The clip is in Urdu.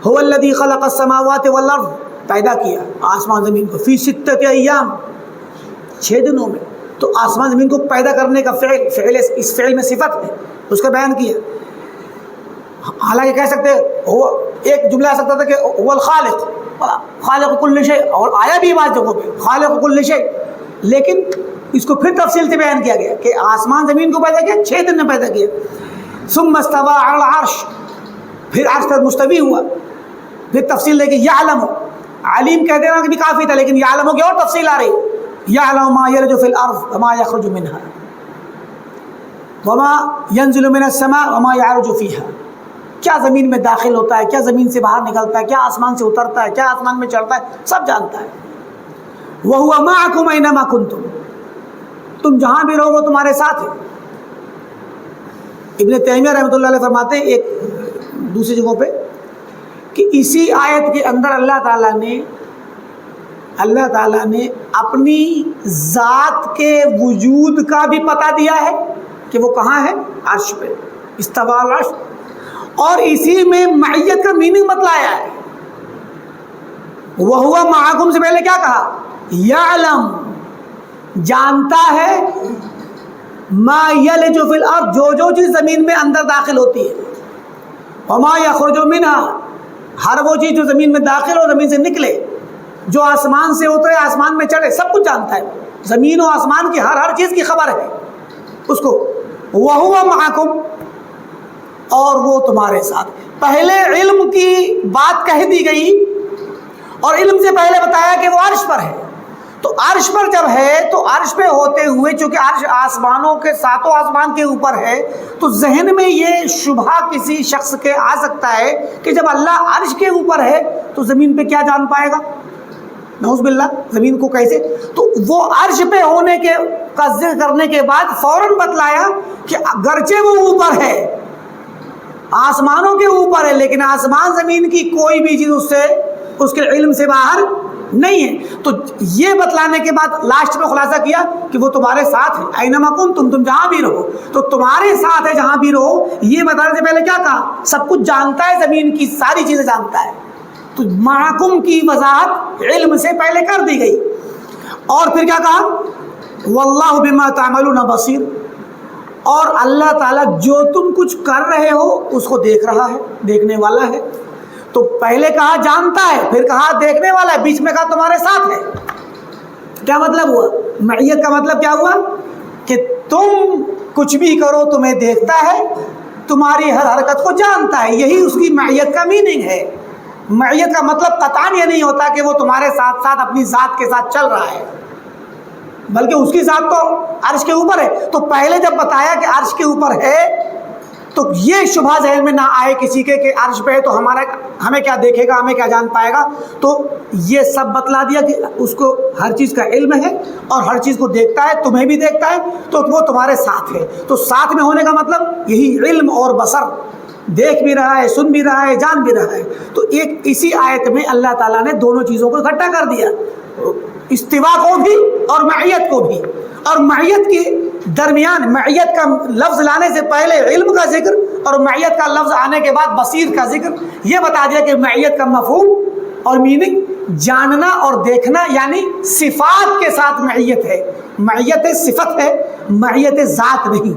هو الذی خلق السماوات والارض، پیدا کیا آسمان زمین کو، فی ستۃ ایام، 6 دنوں میں. تو آسمان زمین کو پیدا کرنے کا فعل اس فعل میں صفت ہے، اس کا بیان کیا. حالانکہ کہہ سکتے ہو ایک جملہ آ سکتا تھا کہ هو الخالق، خالق کل شیء، اور آیا بھی بعض جگہوں پہ خالق کل شیء، لیکن اس کو پھر تفصیل سے بیان کیا گیا کہ آسمان زمین کو پیدا کیا 6 دن میں پیدا کیا. ثم استوى على العرش، پھر عرش پر مستوی ہوا. پھر تفصیل لے کے یعلم، علیم کہہ دینا کہ بھی کافی تھا، لیکن یعلم کی اور تفصیل آ رہی. یعلم ما یلج فی الارض وما یخرج منها وما ينزل من السماء وما يعرج فيها، کیا زمین میں داخل ہوتا ہے، کیا زمین سے باہر نکلتا ہے، کیا آسمان سے اترتا ہے، کیا آسمان میں چڑھتا ہے، سب جانتا ہے. وَهُوَ مَعَكُمْ أَيْنَمَا كُنْتُمْ، تم جہاں بھی رہو وہ تمہارے ساتھ ہے. ابن تیمیہ رحمۃ اللہ علیہ فرماتے ہیں ایک دوسری جگہوں پہ کہ اسی آیت کے اندر اللہ تعالیٰ نے اپنی ذات کے وجود کا بھی پتہ دیا ہے کہ وہ کہاں ہے، عرش پہ، استوى علی العرش، اور اسی میں معیت کا میننگ بتلایا ہے. وَهُوَ مَعَكُمْ سے پہلے کیا کہا، یعلم، جانتا ہے، ما یلج فی الارض، جو چیز زمین میں اندر داخل ہوتی ہے، وما یخرج منها، ہر وہ چیز جو زمین میں داخل ہو، زمین سے نکلے، جو آسمان سے اترے، آسمان میں چڑھے، سب کچھ جانتا ہے. زمین و آسمان کی ہر چیز کی خبر ہے اس کو. وَهُوَ مَعَكُمْ، اور وہ تمہارے ساتھ. پہلے علم کی بات کہہ دی گئی اور علم سے پہلے بتایا کہ وہ عرش پر ہے. تو عرش پر جب ہے تو عرش پہ ہوتے ہوئے، چونکہ عرش آسمانوں کے 7 آسمان کے اوپر ہے، تو ذہن میں یہ شبہ کسی شخص کے آ سکتا ہے کہ جب اللہ عرش کے اوپر ہے تو زمین پہ کیا جان پائے گا، نعوذ باللہ، زمین کو کیسے. تو وہ عرش پہ ہونے کا ذکر کرنے کے بعد فوراً بتلایا کہ اگرچہ وہ اوپر ہے، آسمانوں کے اوپر ہے، لیکن آسمان زمین کی کوئی بھی چیز اس کے علم سے باہر نہیں ہے. تو یہ بتلانے کے بعد لاسٹ میں خلاصہ کیا کہ وہ تمہارے ساتھ ہے. اینما کنتم، تم جہاں بھی رہو تو تمہارے ساتھ ہے جہاں بھی رہو. یہ بتانے سے پہلے کیا کہا، سب کچھ جانتا ہے، زمین کی ساری چیزیں جانتا ہے. تو معکم کی وضاحت علم سے پہلے کر دی گئی. اور پھر کیا کہا، واللہ بما تعملون بصیر، اور اللہ تعالیٰ جو تم کچھ کر رہے ہو اس کو دیکھ رہا ہے، دیکھنے والا ہے. تو پہلے کہا جانتا ہے، پھر کہا دیکھنے والا ہے، بیچ میں کہا تمہارے ساتھ ہے. کیا مطلب ہوا، معیت کا مطلب کیا ہوا کہ تم کچھ بھی کرو تمہیں دیکھتا ہے، تمہاری ہر حرکت کو جانتا ہے. یہی اس کی معیت کا میننگ ہے. معیت کا مطلب قطعاً یہ نہیں ہوتا کہ وہ تمہارے ساتھ ساتھ اپنی ذات کے ساتھ چل رہا ہے، بلکہ اس کی ذات تو عرش کے اوپر ہے. تو پہلے جب بتایا کہ عرش کے اوپر ہے تو یہ شبہ ذہن میں نہ آئے کسی کے کہ عرش پہ ہے تو ہمیں کیا دیکھے گا، ہمیں کیا جان پائے گا. تو یہ سب بتلا دیا کہ اس کو ہر چیز کا علم ہے اور ہر چیز کو دیکھتا ہے، تمہیں بھی دیکھتا ہے، تو وہ تمہارے ساتھ ہے. تو ساتھ میں ہونے کا مطلب یہی علم اور بصر، دیکھ بھی رہا ہے، سن بھی رہا ہے، جان بھی رہا ہے. تو ایک اسی آیت میں اللہ تعالیٰ نے دونوں چیزوں کو اکٹھا کر دیا، استوا کو بھی اور معیت کو بھی. اور معیت کے درمیان معیت کا لفظ لانے سے پہلے علم کا ذکر اور معیت کا لفظ آنے کے بعد بصیر کا ذکر، یہ بتا دیا کہ معیت کا مفہوم اور میننگ جاننا اور دیکھنا، یعنی صفات کے ساتھ معیت ہے. معیت صفت ہے، معیت ذات نہیں.